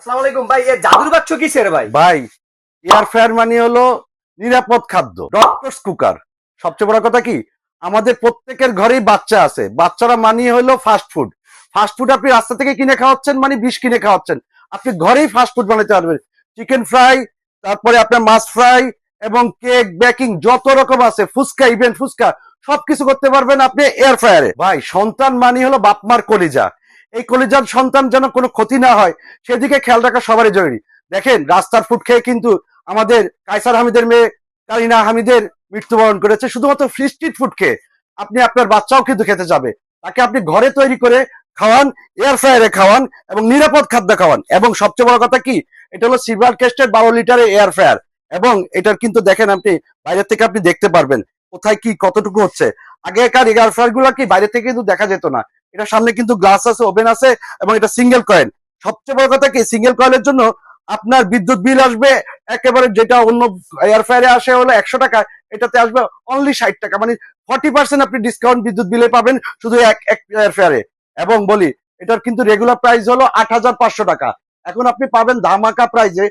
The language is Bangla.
আসসালামু আলাইকুম ভাই, এ জাদুর বাক্স কিসের ভাই? ভাই, এয়ার ফ্রায়ার মানে হলো নিরাপদ খাদ্য, ডক্টরস কুকার। সবচেয়ে বড় কথা কি, আমাদের প্রত্যেকের ঘরেই বাচ্চা আছে, বাচ্চারা মানিয়ে হলো ফাস্ট ফুড। ফাস্ট ফুড আপনি রাস্তা থেকে কিনে খাওয়াচ্ছেন, মানে বিষ কিনে খাওয়াচ্ছেন। আপনি ঘরেই ফাস্ট ফুড বানাতে পারবেন। চিকেন ফ্রাই, তারপরে আপনার মাছ ফ্রাই, এবং কেক বেকিং যত রকম আছে, ফুচকা, ইভেন ফুচকা সবকিছু করতে পারবেন আপনি এয়ার ফ্রায়ারে। ভাই, সন্তান মানে হলো বাপমার কলিজা। এই কলিজার সন্তান যেন কোনো ক্ষতি না হয়, সেদিকে খেয়াল রাখা সবারই জরুরি। দেখেন, রাস্তার ফুড খেয়ে কিন্তু আমাদের কায়সার হামিদের মেয়ে কারিনা হামিদের মৃত্যুবরণ করেছে শুধুমাত্র ফ্রি স্ট্রিট ফুড খেয়ে। আপনি আপনার বাচ্চাও কিন্তু খেতে যাবে, তাকে আপনি ঘরে তৈরি করে খাওয়ান, এয়ার ফ্রায়ারে খাওয়ান, এবং নিরাপদ খাদ্য খাওয়ান। এবং সবচেয়ে বড় কথা কি, এটা হলো সিলভার কেস্টের 12 লিটারের এয়ার ফ্রায়ার। এবং এটার কিন্তু দেখেন, আপনি বাইরে থেকে আপনি দেখতে পারবেন কোথায় কি কতটুকু হচ্ছে। আগেকার এয়ার ফ্রায়ার গুলা কি বাইরে থেকে কিন্তু দেখা যেত না। এটার সামনে কিন্তু গ্লাস আছে, ওভেন আছে, এবং এটা সিঙ্গেল কয়েল। সবচেয়ে বড় কথা কি, সিঙ্গেল কয়েলের জন্য আপনার বিদ্যুৎ বিল আসবে একেবারে, যেটা অন্য এয়ার ফ্রায়ারে আসে হলো 100 টাকা, এটাতে আসবে অনলি 60 টাকা। মানে 40% আপনি ডিসকাউন্ট বিদ্যুৎ বিলে পাবেন শুধু এক এক এয়ার ফ্রায়ারে। এবং বলি, এটার কিন্তু রেগুলার প্রাইস হলো 8,500 টাকা। এখন আপনি পাবেন ধামাকা প্রাইজে